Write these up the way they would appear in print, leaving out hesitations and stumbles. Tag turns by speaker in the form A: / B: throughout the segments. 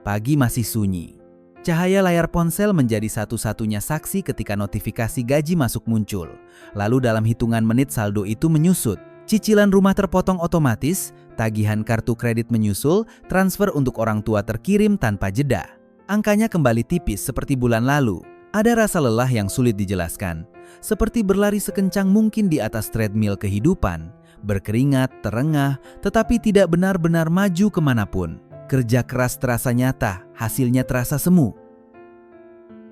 A: Pagi masih sunyi. Cahaya layar ponsel menjadi satu-satunya saksi ketika notifikasi gaji masuk muncul. Lalu dalam hitungan menit saldo itu menyusut. Cicilan rumah terpotong otomatis, tagihan kartu kredit menyusul, transfer untuk orang tua terkirim tanpa jeda. Angkanya kembali tipis seperti bulan lalu. Ada rasa lelah yang sulit dijelaskan. Seperti berlari sekencang mungkin di atas treadmill kehidupan. Berkeringat, terengah, tetapi tidak benar-benar maju kemanapun. Kerja keras terasa nyata, hasilnya terasa semu.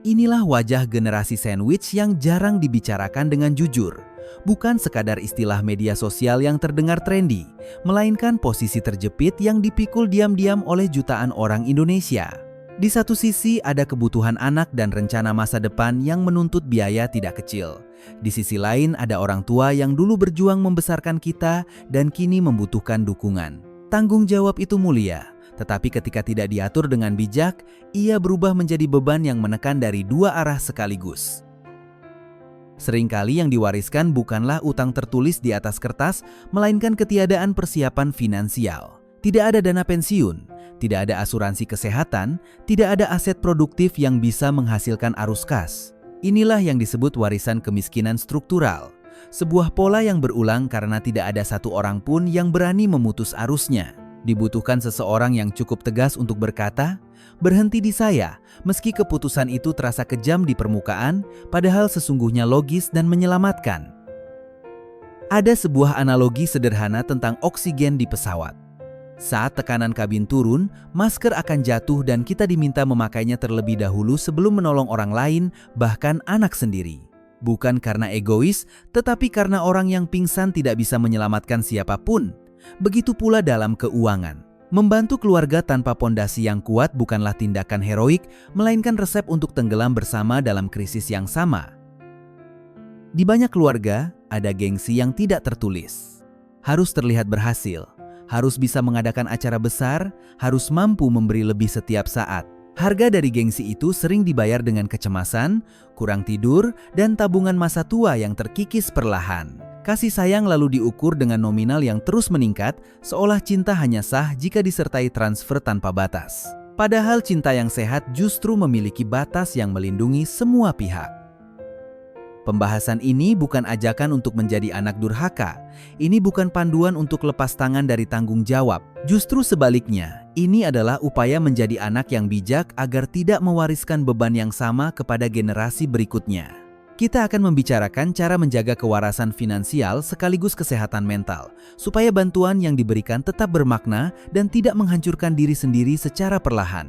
A: Inilah wajah generasi sandwich yang jarang dibicarakan dengan jujur. Bukan sekadar istilah media sosial yang terdengar trendy, melainkan posisi terjepit yang dipikul diam-diam oleh jutaan orang Indonesia. Di satu sisi ada kebutuhan anak dan rencana masa depan yang menuntut biaya tidak kecil. Di sisi lain ada orang tua yang dulu berjuang membesarkan kita dan kini membutuhkan dukungan. Tanggung jawab itu mulia. Tetapi ketika tidak diatur dengan bijak, ia berubah menjadi beban yang menekan dari dua arah sekaligus. Seringkali yang diwariskan bukanlah utang tertulis di atas kertas, melainkan ketiadaan persiapan finansial. Tidak ada dana pensiun, tidak ada asuransi kesehatan, tidak ada aset produktif yang bisa menghasilkan arus kas. Inilah yang disebut warisan kemiskinan struktural. Sebuah pola yang berulang karena tidak ada satu orang pun yang berani memutus arusnya. Dibutuhkan seseorang yang cukup tegas untuk berkata, "Berhenti di saya," meski keputusan itu terasa kejam di permukaan, padahal sesungguhnya logis dan menyelamatkan. Ada sebuah analogi sederhana tentang oksigen di pesawat. Saat tekanan kabin turun, masker akan jatuh dan kita diminta memakainya terlebih dahulu sebelum menolong orang lain, bahkan anak sendiri. Bukan karena egois, tetapi karena orang yang pingsan tidak bisa menyelamatkan siapapun. Begitu pula dalam keuangan. Membantu keluarga tanpa pondasi yang kuat bukanlah tindakan heroik, melainkan resep untuk tenggelam bersama dalam krisis yang sama. Di banyak keluarga, ada gengsi yang tidak tertulis. Harus terlihat berhasil, harus bisa mengadakan acara besar, harus mampu memberi lebih setiap saat. Harga dari gengsi itu sering dibayar dengan kecemasan, kurang tidur, dan tabungan masa tua yang terkikis perlahan. Kasih sayang lalu diukur dengan nominal yang terus meningkat, seolah cinta hanya sah jika disertai transfer tanpa batas. Padahal cinta yang sehat justru memiliki batas yang melindungi semua pihak. Pembahasan ini bukan ajakan untuk menjadi anak durhaka. Ini bukan panduan untuk lepas tangan dari tanggung jawab. Justru sebaliknya, ini adalah upaya menjadi anak yang bijak agar tidak mewariskan beban yang sama kepada generasi berikutnya. Kita akan membicarakan cara menjaga kewarasan finansial sekaligus kesehatan mental, supaya bantuan yang diberikan tetap bermakna dan tidak menghancurkan diri sendiri secara perlahan.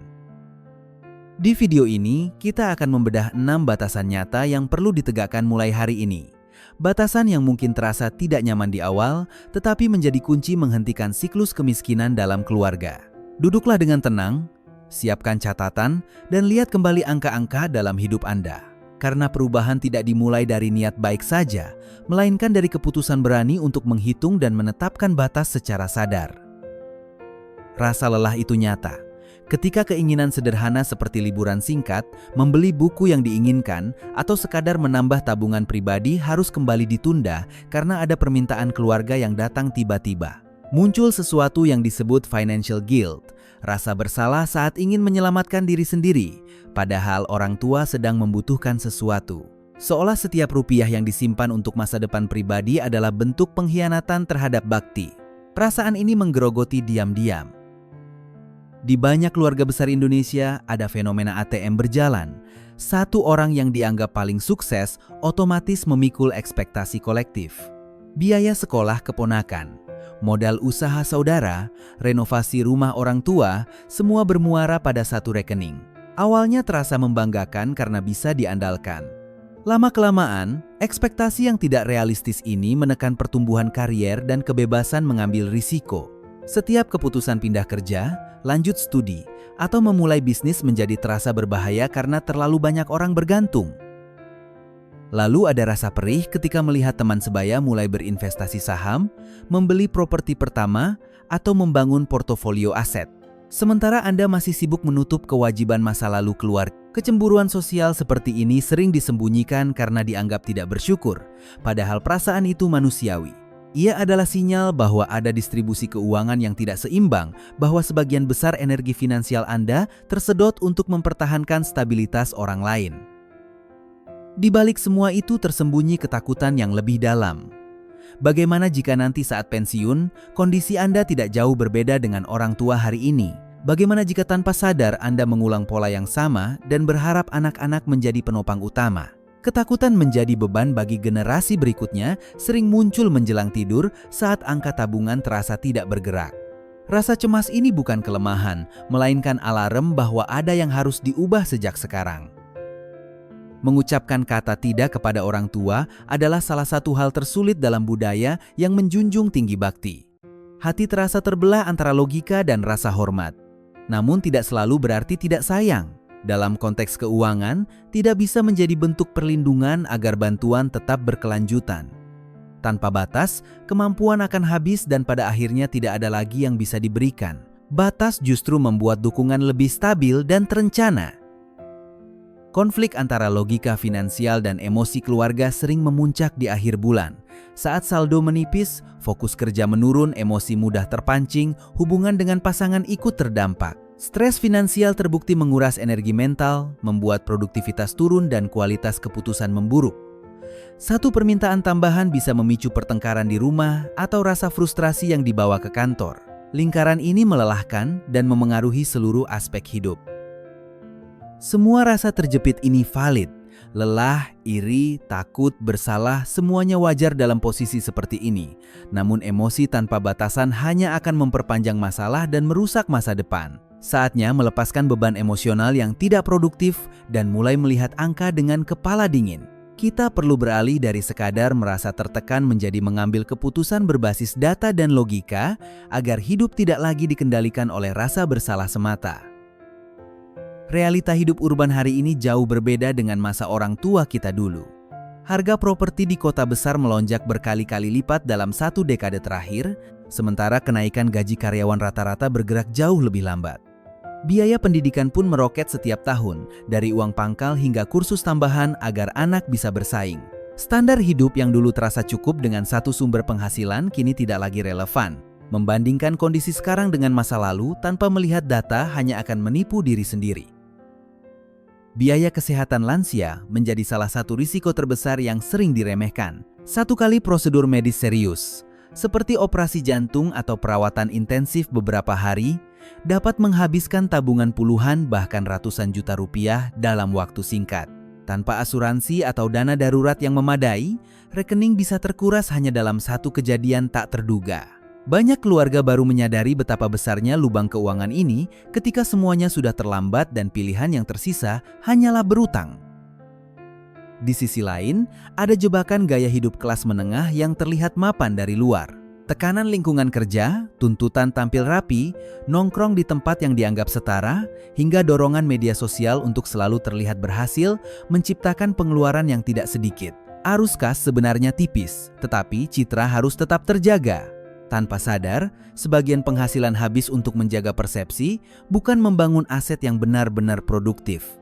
A: Di video ini, kita akan membedah 6 batasan nyata yang perlu ditegakkan mulai hari ini. Batasan yang mungkin terasa tidak nyaman di awal, tetapi menjadi kunci menghentikan siklus kemiskinan dalam keluarga. Duduklah dengan tenang, siapkan catatan, dan lihat kembali angka-angka dalam hidup Anda. Karena perubahan tidak dimulai dari niat baik saja, melainkan dari keputusan berani untuk menghitung dan menetapkan batas secara sadar. Rasa lelah itu nyata. Ketika keinginan sederhana seperti liburan singkat, membeli buku yang diinginkan, atau sekadar menambah tabungan pribadi harus kembali ditunda karena ada permintaan keluarga yang datang tiba-tiba. Muncul sesuatu yang disebut financial guilt, rasa bersalah saat ingin menyelamatkan diri sendiri, padahal orang tua sedang membutuhkan sesuatu. Seolah setiap rupiah yang disimpan untuk masa depan pribadi adalah bentuk pengkhianatan terhadap bakti. Perasaan ini menggerogoti diam-diam. Di banyak keluarga besar Indonesia ada fenomena ATM berjalan. Satu orang yang dianggap paling sukses otomatis memikul ekspektasi kolektif. Biaya sekolah keponakan, modal usaha saudara, renovasi rumah orang tua, semua bermuara pada satu rekening. Awalnya terasa membanggakan karena bisa diandalkan. Lama-kelamaan, ekspektasi yang tidak realistis ini menekan pertumbuhan karier dan kebebasan mengambil risiko. Setiap keputusan pindah kerja, lanjut studi, atau memulai bisnis menjadi terasa berbahaya karena terlalu banyak orang bergantung. Lalu ada rasa perih ketika melihat teman sebaya mulai berinvestasi saham, membeli properti pertama, atau membangun portofolio aset. Sementara Anda masih sibuk menutup kewajiban masa lalu keluarga. Kecemburuan sosial seperti ini sering disembunyikan karena dianggap tidak bersyukur, padahal perasaan itu manusiawi. Ia adalah sinyal bahwa ada distribusi keuangan yang tidak seimbang, bahwa sebagian besar energi finansial Anda tersedot untuk mempertahankan stabilitas orang lain. Di balik semua itu tersembunyi ketakutan yang lebih dalam. Bagaimana jika nanti saat pensiun, kondisi Anda tidak jauh berbeda dengan orang tua hari ini? Bagaimana jika tanpa sadar Anda mengulang pola yang sama dan berharap anak-anak menjadi penopang utama? Ketakutan menjadi beban bagi generasi berikutnya sering muncul menjelang tidur saat angka tabungan terasa tidak bergerak. Rasa cemas ini bukan kelemahan, melainkan alarm bahwa ada yang harus diubah sejak sekarang. Mengucapkan kata tidak kepada orang tua adalah salah satu hal tersulit dalam budaya yang menjunjung tinggi bakti. Hati terasa terbelah antara logika dan rasa hormat. Namun tidak selalu berarti tidak sayang. Dalam konteks keuangan, tidak bisa menjadi bentuk perlindungan agar bantuan tetap berkelanjutan. Tanpa batas, kemampuan akan habis dan pada akhirnya tidak ada lagi yang bisa diberikan. Batas justru membuat dukungan lebih stabil dan terencana. Konflik antara logika finansial dan emosi keluarga sering memuncak di akhir bulan. Saat saldo menipis, fokus kerja menurun, emosi mudah terpancing, hubungan dengan pasangan ikut terdampak. Stres finansial terbukti menguras energi mental, membuat produktivitas turun dan kualitas keputusan memburuk. Satu permintaan tambahan bisa memicu pertengkaran di rumah atau rasa frustrasi yang dibawa ke kantor. Lingkaran ini melelahkan dan memengaruhi seluruh aspek hidup. Semua rasa terjepit ini valid. Lelah, iri, takut, bersalah, semuanya wajar dalam posisi seperti ini. Namun emosi tanpa batasan hanya akan memperpanjang masalah dan merusak masa depan. Saatnya melepaskan beban emosional yang tidak produktif dan mulai melihat angka dengan kepala dingin. Kita perlu beralih dari sekadar merasa tertekan menjadi mengambil keputusan berbasis data dan logika agar hidup tidak lagi dikendalikan oleh rasa bersalah semata. Realita hidup urban hari ini jauh berbeda dengan masa orang tua kita dulu. Harga properti di kota besar melonjak berkali-kali lipat dalam 1 dekade terakhir, sementara kenaikan gaji karyawan rata-rata bergerak jauh lebih lambat. Biaya pendidikan pun meroket setiap tahun, dari uang pangkal hingga kursus tambahan agar anak bisa bersaing. Standar hidup yang dulu terasa cukup dengan satu sumber penghasilan kini tidak lagi relevan. Membandingkan kondisi sekarang dengan masa lalu tanpa melihat data hanya akan menipu diri sendiri. Biaya kesehatan lansia menjadi salah satu risiko terbesar yang sering diremehkan. Satu kali prosedur medis serius, seperti operasi jantung atau perawatan intensif beberapa hari, dapat menghabiskan tabungan puluhan bahkan ratusan juta rupiah dalam waktu singkat. Tanpa asuransi atau dana darurat yang memadai, rekening bisa terkuras hanya dalam satu kejadian tak terduga. Banyak keluarga baru menyadari betapa besarnya lubang keuangan ini ketika semuanya sudah terlambat dan pilihan yang tersisa hanyalah berutang. Di sisi lain, ada jebakan gaya hidup kelas menengah yang terlihat mapan dari luar. Tekanan lingkungan kerja, tuntutan tampil rapi, nongkrong di tempat yang dianggap setara, hingga dorongan media sosial untuk selalu terlihat berhasil menciptakan pengeluaran yang tidak sedikit. Arus kas sebenarnya tipis, tetapi citra harus tetap terjaga. Tanpa sadar, sebagian penghasilan habis untuk menjaga persepsi, bukan membangun aset yang benar-benar produktif.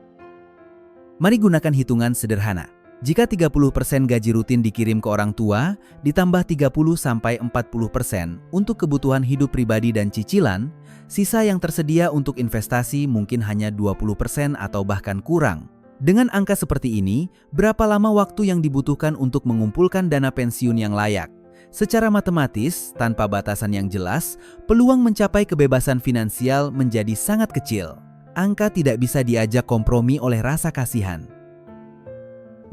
A: Mari gunakan hitungan sederhana. Jika 30% gaji rutin dikirim ke orang tua, ditambah 30-40% untuk kebutuhan hidup pribadi dan cicilan, sisa yang tersedia untuk investasi mungkin hanya 20% atau bahkan kurang. Dengan angka seperti ini, berapa lama waktu yang dibutuhkan untuk mengumpulkan dana pensiun yang layak? Secara matematis, tanpa batasan yang jelas, peluang mencapai kebebasan finansial menjadi sangat kecil. Angka tidak bisa diajak kompromi oleh rasa kasihan.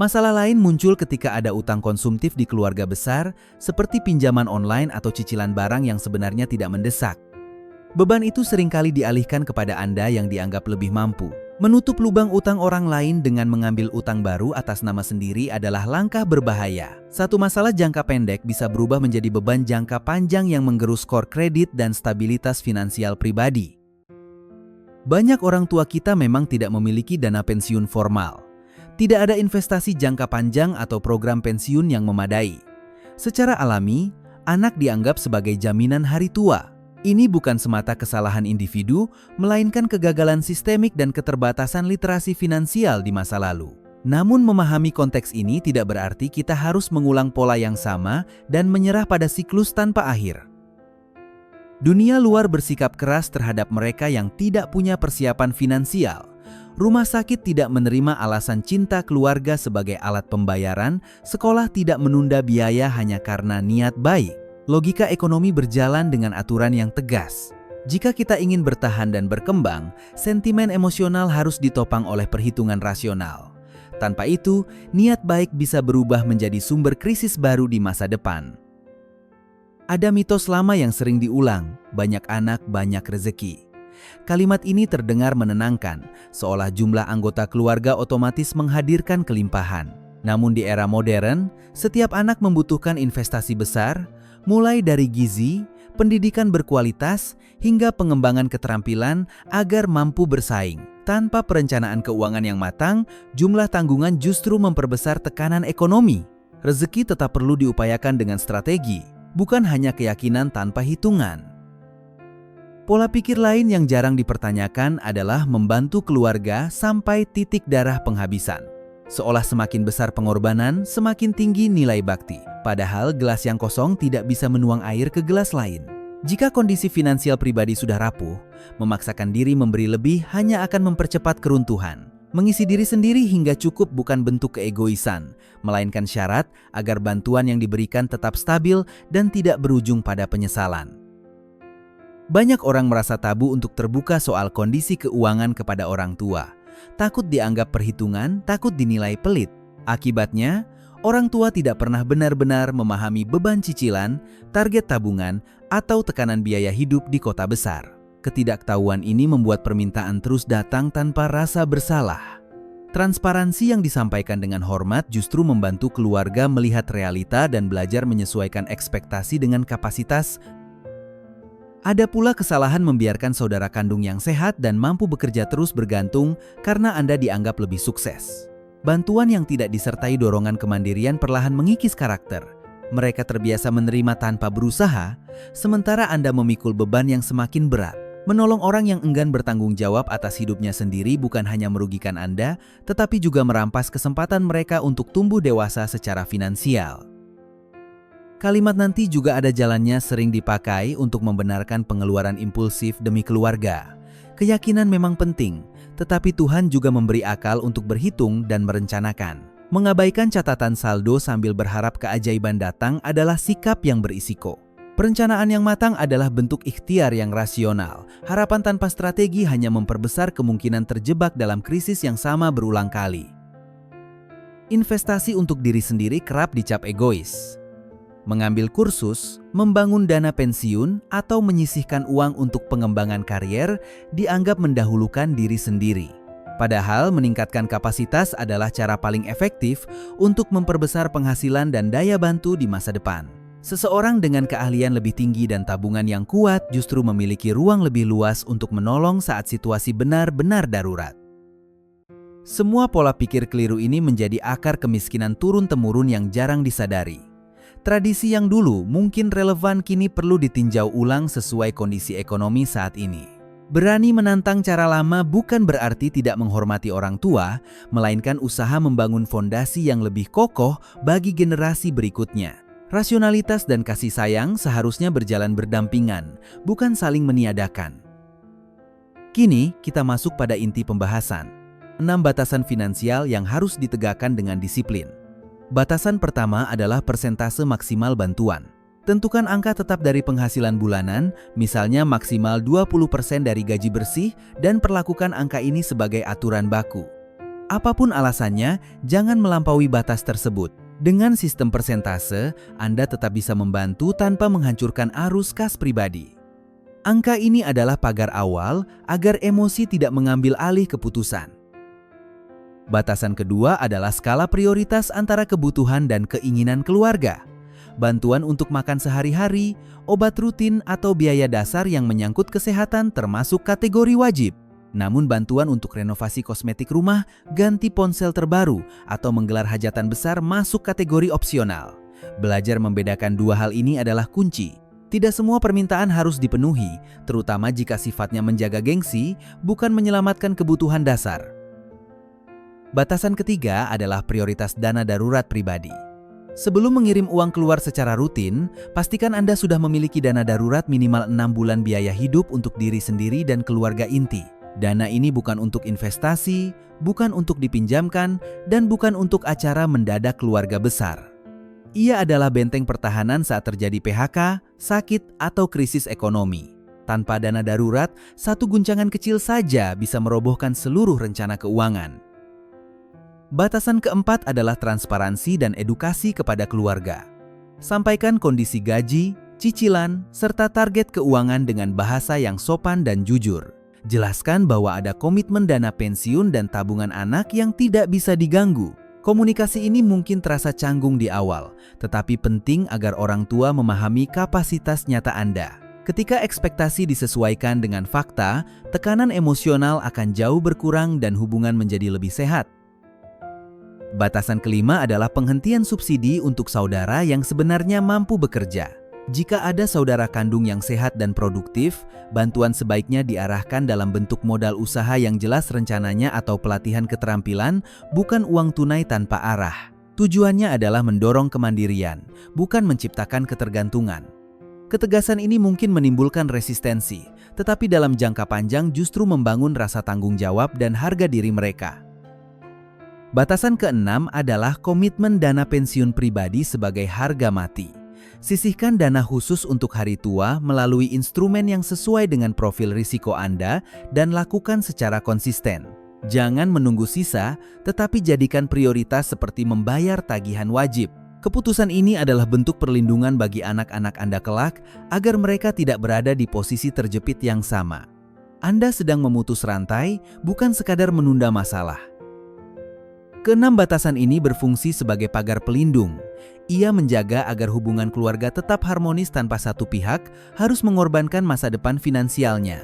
A: Masalah lain muncul ketika ada utang konsumtif di keluarga besar, seperti pinjaman online atau cicilan barang yang sebenarnya tidak mendesak. Beban itu seringkali dialihkan kepada Anda yang dianggap lebih mampu. Menutup lubang utang orang lain dengan mengambil utang baru atas nama sendiri adalah langkah berbahaya. Satu masalah jangka pendek bisa berubah menjadi beban jangka panjang yang menggerus skor kredit dan stabilitas finansial pribadi. Banyak orang tua kita memang tidak memiliki dana pensiun formal. Tidak ada investasi jangka panjang atau program pensiun yang memadai. Secara alami, anak dianggap sebagai jaminan hari tua. Ini bukan semata kesalahan individu, melainkan kegagalan sistemik dan keterbatasan literasi finansial di masa lalu. Namun memahami konteks ini tidak berarti kita harus mengulang pola yang sama dan menyerah pada siklus tanpa akhir. Dunia luar bersikap keras terhadap mereka yang tidak punya persiapan finansial. Rumah sakit tidak menerima alasan cinta keluarga sebagai alat pembayaran, sekolah tidak menunda biaya hanya karena niat baik. Logika ekonomi berjalan dengan aturan yang tegas. Jika kita ingin bertahan dan berkembang, sentimen emosional harus ditopang oleh perhitungan rasional. Tanpa itu, niat baik bisa berubah menjadi sumber krisis baru di masa depan. Ada mitos lama yang sering diulang, banyak anak, banyak rezeki. Kalimat ini terdengar menenangkan, seolah jumlah anggota keluarga otomatis menghadirkan kelimpahan. Namun di era modern, setiap anak membutuhkan investasi besar, mulai dari gizi, pendidikan berkualitas, hingga pengembangan keterampilan agar mampu bersaing. Tanpa perencanaan keuangan yang matang, jumlah tanggungan justru memperbesar tekanan ekonomi. Rezeki tetap perlu diupayakan dengan strategi, bukan hanya keyakinan tanpa hitungan. Pola pikir lain yang jarang dipertanyakan adalah membantu keluarga sampai titik darah penghabisan. Seolah semakin besar pengorbanan, semakin tinggi nilai bakti. Padahal gelas yang kosong tidak bisa menuang air ke gelas lain. Jika kondisi finansial pribadi sudah rapuh, memaksakan diri memberi lebih hanya akan mempercepat keruntuhan. Mengisi diri sendiri hingga cukup bukan bentuk keegoisan, melainkan syarat agar bantuan yang diberikan tetap stabil dan tidak berujung pada penyesalan. Banyak orang merasa tabu untuk terbuka soal kondisi keuangan kepada orang tua. Takut dianggap perhitungan, takut dinilai pelit. Akibatnya, orang tua tidak pernah benar-benar memahami beban cicilan, target tabungan, atau tekanan biaya hidup di kota besar. Ketidaktahuan ini membuat permintaan terus datang tanpa rasa bersalah. Transparansi yang disampaikan dengan hormat justru membantu keluarga melihat realita dan belajar menyesuaikan ekspektasi dengan kapasitas. Ada pula kesalahan membiarkan saudara kandung yang sehat dan mampu bekerja terus bergantung karena Anda dianggap lebih sukses. Bantuan yang tidak disertai dorongan kemandirian perlahan mengikis karakter. Mereka terbiasa menerima tanpa berusaha, sementara Anda memikul beban yang semakin berat. Menolong orang yang enggan bertanggung jawab atas hidupnya sendiri bukan hanya merugikan Anda, tetapi juga merampas kesempatan mereka untuk tumbuh dewasa secara finansial. Kalimat nanti juga ada jalannya sering dipakai untuk membenarkan pengeluaran impulsif demi keluarga. Keyakinan memang penting, tetapi Tuhan juga memberi akal untuk berhitung dan merencanakan. Mengabaikan catatan saldo sambil berharap keajaiban datang adalah sikap yang berisiko. Perencanaan yang matang adalah bentuk ikhtiar yang rasional. Harapan tanpa strategi hanya memperbesar kemungkinan terjebak dalam krisis yang sama berulang kali. Investasi untuk diri sendiri kerap dicap egois. Mengambil kursus, membangun dana pensiun, atau menyisihkan uang untuk pengembangan karier dianggap mendahulukan diri sendiri. Padahal meningkatkan kapasitas adalah cara paling efektif untuk memperbesar penghasilan dan daya bantu di masa depan. Seseorang dengan keahlian lebih tinggi dan tabungan yang kuat justru memiliki ruang lebih luas untuk menolong saat situasi benar-benar darurat. Semua pola pikir keliru ini menjadi akar kemiskinan turun-temurun yang jarang disadari. Tradisi yang dulu mungkin relevan kini perlu ditinjau ulang sesuai kondisi ekonomi saat ini. Berani menantang cara lama bukan berarti tidak menghormati orang tua, melainkan usaha membangun fondasi yang lebih kokoh bagi generasi berikutnya. Rasionalitas dan kasih sayang seharusnya berjalan berdampingan, bukan saling meniadakan. Kini kita masuk pada inti pembahasan. 6 batasan finansial yang harus ditegakkan dengan disiplin. Batasan pertama adalah persentase maksimal bantuan. Tentukan angka tetap dari penghasilan bulanan, misalnya maksimal 20% dari gaji bersih, dan perlakukan angka ini sebagai aturan baku. Apapun alasannya, jangan melampaui batas tersebut. Dengan sistem persentase, Anda tetap bisa membantu tanpa menghancurkan arus kas pribadi. Angka ini adalah pagar awal agar emosi tidak mengambil alih keputusan. Batasan kedua adalah skala prioritas antara kebutuhan dan keinginan keluarga. Bantuan untuk makan sehari-hari, obat rutin, atau biaya dasar yang menyangkut kesehatan termasuk kategori wajib. Namun bantuan untuk renovasi kosmetik rumah, ganti ponsel terbaru, atau menggelar hajatan besar masuk kategori opsional. Belajar membedakan dua hal ini adalah kunci. Tidak semua permintaan harus dipenuhi, terutama jika sifatnya menjaga gengsi, bukan menyelamatkan kebutuhan dasar. Batasan ketiga adalah prioritas dana darurat pribadi. Sebelum mengirim uang keluar secara rutin, pastikan Anda sudah memiliki dana darurat minimal 6 bulan biaya hidup untuk diri sendiri dan keluarga inti. Dana ini bukan untuk investasi, bukan untuk dipinjamkan, dan bukan untuk acara mendadak keluarga besar. Ia adalah benteng pertahanan saat terjadi PHK, sakit, atau krisis ekonomi. Tanpa dana darurat, satu guncangan kecil saja bisa merobohkan seluruh rencana keuangan. Batasan keempat adalah transparansi dan edukasi kepada keluarga. Sampaikan kondisi gaji, cicilan, serta target keuangan dengan bahasa yang sopan dan jujur. Jelaskan bahwa ada komitmen dana pensiun dan tabungan anak yang tidak bisa diganggu. Komunikasi ini mungkin terasa canggung di awal, tetapi penting agar orang tua memahami kapasitas nyata Anda. Ketika ekspektasi disesuaikan dengan fakta, tekanan emosional akan jauh berkurang dan hubungan menjadi lebih sehat. Batasan kelima adalah penghentian subsidi untuk saudara yang sebenarnya mampu bekerja. Jika ada saudara kandung yang sehat dan produktif, bantuan sebaiknya diarahkan dalam bentuk modal usaha yang jelas rencananya atau pelatihan keterampilan, bukan uang tunai tanpa arah. Tujuannya adalah mendorong kemandirian, bukan menciptakan ketergantungan. Ketegasan ini mungkin menimbulkan resistensi, tetapi dalam jangka panjang justru membangun rasa tanggung jawab dan harga diri mereka. Batasan keenam adalah komitmen dana pensiun pribadi sebagai harga mati. Sisihkan dana khusus untuk hari tua melalui instrumen yang sesuai dengan profil risiko Anda dan lakukan secara konsisten. Jangan menunggu sisa, tetapi jadikan prioritas seperti membayar tagihan wajib. Keputusan ini adalah bentuk perlindungan bagi anak-anak Anda kelak agar mereka tidak berada di posisi terjepit yang sama. Anda sedang memutus rantai, bukan sekadar menunda masalah. Keenam batasan ini berfungsi sebagai pagar pelindung. Ia menjaga agar hubungan keluarga tetap harmonis tanpa satu pihak harus mengorbankan masa depan finansialnya.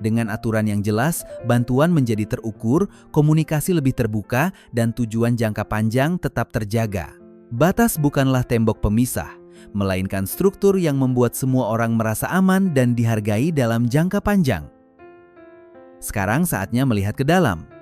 A: Dengan aturan yang jelas, bantuan menjadi terukur, komunikasi lebih terbuka, dan tujuan jangka panjang tetap terjaga. Batas bukanlah tembok pemisah, melainkan struktur yang membuat semua orang merasa aman dan dihargai dalam jangka panjang. Sekarang saatnya melihat ke dalam.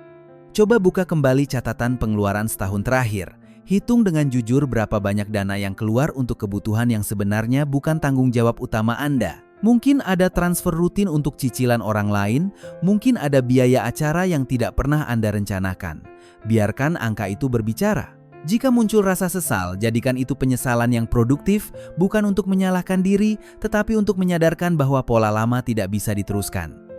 A: Coba buka kembali catatan pengeluaran setahun terakhir. Hitung dengan jujur berapa banyak dana yang keluar untuk kebutuhan yang sebenarnya bukan tanggung jawab utama Anda. Mungkin ada transfer rutin untuk cicilan orang lain, mungkin ada biaya acara yang tidak pernah Anda rencanakan. Biarkan angka itu berbicara. Jika muncul rasa sesal, jadikan itu penyesalan yang produktif, bukan untuk menyalahkan diri, tetapi untuk menyadarkan bahwa pola lama tidak bisa diteruskan.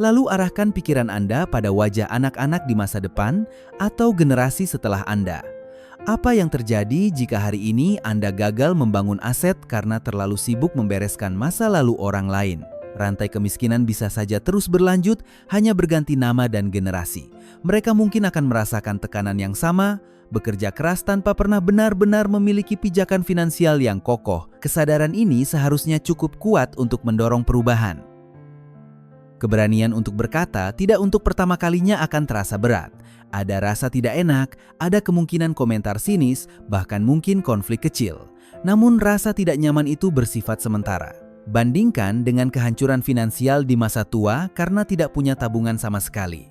A: Lalu arahkan pikiran Anda pada wajah anak-anak di masa depan atau generasi setelah Anda. Apa yang terjadi jika hari ini Anda gagal membangun aset karena terlalu sibuk membereskan masa lalu orang lain? Rantai kemiskinan bisa saja terus berlanjut, hanya berganti nama dan generasi. Mereka mungkin akan merasakan tekanan yang sama, bekerja keras tanpa pernah benar-benar memiliki pijakan finansial yang kokoh. Kesadaran ini seharusnya cukup kuat untuk mendorong perubahan. Keberanian untuk berkata tidak untuk pertama kalinya akan terasa berat. Ada rasa tidak enak, ada kemungkinan komentar sinis, bahkan mungkin konflik kecil. Namun rasa tidak nyaman itu bersifat sementara. Bandingkan dengan kehancuran finansial di masa tua karena tidak punya tabungan sama sekali.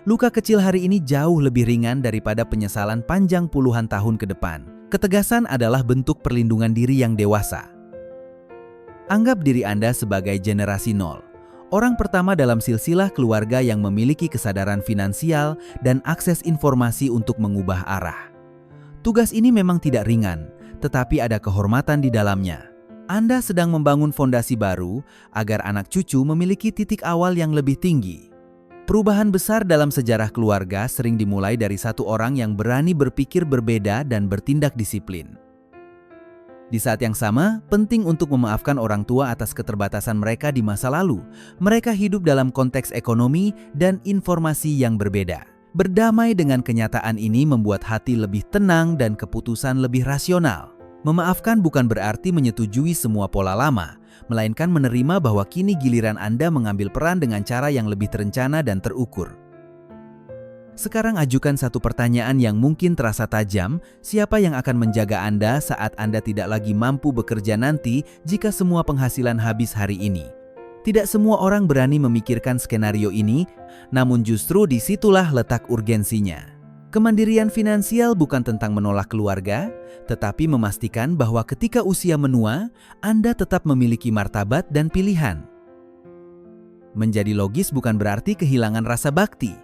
A: Luka kecil hari ini jauh lebih ringan daripada penyesalan panjang puluhan tahun ke depan. Ketegasan adalah bentuk perlindungan diri yang dewasa. Anggap diri Anda sebagai generasi nol. Orang pertama dalam silsilah keluarga yang memiliki kesadaran finansial dan akses informasi untuk mengubah arah. Tugas ini memang tidak ringan, tetapi ada kehormatan di dalamnya. Anda sedang membangun fondasi baru agar anak cucu memiliki titik awal yang lebih tinggi. Perubahan besar dalam sejarah keluarga sering dimulai dari satu orang yang berani berpikir berbeda dan bertindak disiplin. Di saat yang sama, penting untuk memaafkan orang tua atas keterbatasan mereka di masa lalu. Mereka hidup dalam konteks ekonomi dan informasi yang berbeda. Berdamai dengan kenyataan ini membuat hati lebih tenang dan keputusan lebih rasional. Memaafkan bukan berarti menyetujui semua pola lama, melainkan menerima bahwa kini giliran Anda mengambil peran dengan cara yang lebih terencana dan terukur. Sekarang ajukan satu pertanyaan yang mungkin terasa tajam, siapa yang akan menjaga Anda saat Anda tidak lagi mampu bekerja nanti jika semua penghasilan habis hari ini? Tidak semua orang berani memikirkan skenario ini, namun justru disitulah letak urgensinya. Kemandirian finansial bukan tentang menolak keluarga, tetapi memastikan bahwa ketika usia menua, Anda tetap memiliki martabat dan pilihan. Menjadi logis bukan berarti kehilangan rasa bakti.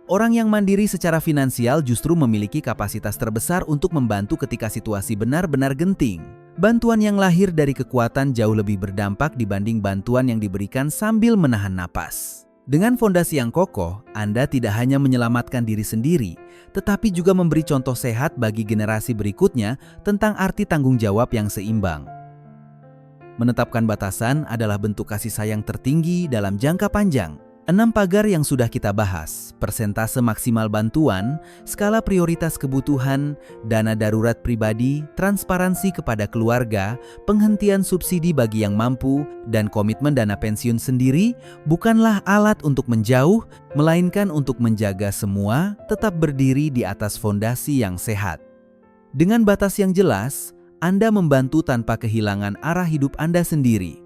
A: Orang yang mandiri secara finansial justru memiliki kapasitas terbesar untuk membantu ketika situasi benar-benar genting. Bantuan yang lahir dari kekuatan jauh lebih berdampak dibanding bantuan yang diberikan sambil menahan napas. Dengan fondasi yang kokoh, Anda tidak hanya menyelamatkan diri sendiri, tetapi juga memberi contoh sehat bagi generasi berikutnya tentang arti tanggung jawab yang seimbang. Menetapkan batasan adalah bentuk kasih sayang tertinggi dalam jangka panjang. 6 pagar yang sudah kita bahas, persentase maksimal bantuan, skala prioritas kebutuhan, dana darurat pribadi, transparansi kepada keluarga, penghentian subsidi bagi yang mampu, dan komitmen dana pensiun sendiri bukanlah alat untuk menjauh, melainkan untuk menjaga semua tetap berdiri di atas fondasi yang sehat. Dengan batas yang jelas, Anda membantu tanpa kehilangan arah hidup Anda sendiri.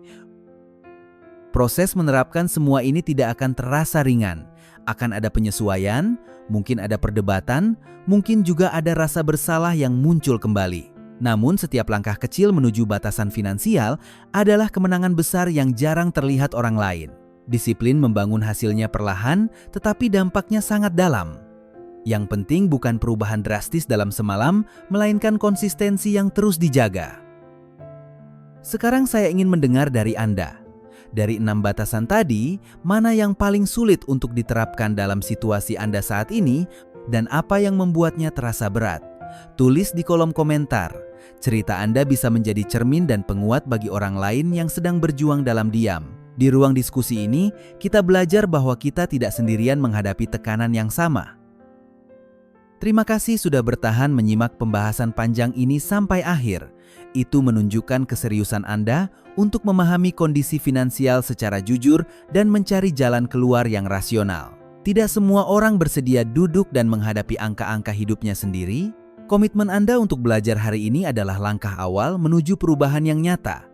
A: Proses menerapkan semua ini tidak akan terasa ringan. Akan ada penyesuaian, mungkin ada perdebatan, mungkin juga ada rasa bersalah yang muncul kembali. Namun setiap langkah kecil menuju batasan finansial adalah kemenangan besar yang jarang terlihat orang lain. Disiplin membangun hasilnya perlahan, tetapi dampaknya sangat dalam. Yang penting bukan perubahan drastis dalam semalam, melainkan konsistensi yang terus dijaga. Sekarang saya ingin mendengar dari Anda. Dari 6 batasan tadi, mana yang paling sulit untuk diterapkan dalam situasi Anda saat ini dan apa yang membuatnya terasa berat? Tulis di kolom komentar. Cerita Anda bisa menjadi cermin dan penguat bagi orang lain yang sedang berjuang dalam diam. Di ruang diskusi ini, kita belajar bahwa kita tidak sendirian menghadapi tekanan yang sama. Terima kasih sudah bertahan menyimak pembahasan panjang ini sampai akhir. Itu menunjukkan keseriusan Anda untuk memahami kondisi finansial secara jujur dan mencari jalan keluar yang rasional. Tidak semua orang bersedia duduk dan menghadapi angka-angka hidupnya sendiri. Komitmen Anda untuk belajar hari ini adalah langkah awal menuju perubahan yang nyata.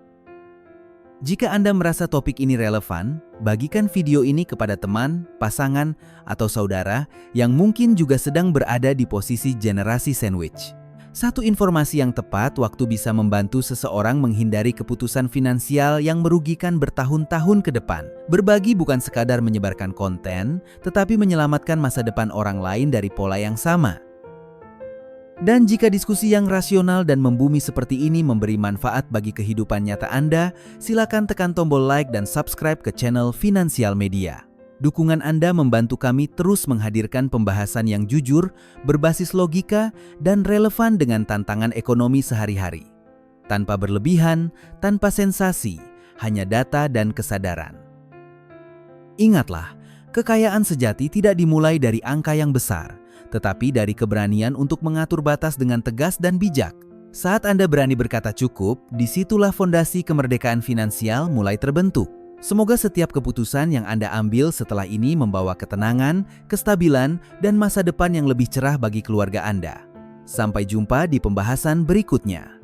A: Jika Anda merasa topik ini relevan, bagikan video ini kepada teman, pasangan, atau saudara yang mungkin juga sedang berada di posisi generasi sandwich. Satu informasi yang tepat waktu bisa membantu seseorang menghindari keputusan finansial yang merugikan bertahun-tahun ke depan. Berbagi bukan sekadar menyebarkan konten, tetapi menyelamatkan masa depan orang lain dari pola yang sama. Dan jika diskusi yang rasional dan membumi seperti ini memberi manfaat bagi kehidupan nyata Anda, silakan tekan tombol like dan subscribe ke channel Finansial Media. Dukungan Anda membantu kami terus menghadirkan pembahasan yang jujur, berbasis logika, dan relevan dengan tantangan ekonomi sehari-hari. Tanpa berlebihan, tanpa sensasi, hanya data dan kesadaran. Ingatlah, kekayaan sejati tidak dimulai dari angka yang besar, tetapi dari keberanian untuk mengatur batas dengan tegas dan bijak. Saat Anda berani berkata cukup, disitulah fondasi kemerdekaan finansial mulai terbentuk. Semoga setiap keputusan yang Anda ambil setelah ini membawa ketenangan, kestabilan, dan masa depan yang lebih cerah bagi keluarga Anda. Sampai jumpa di pembahasan berikutnya.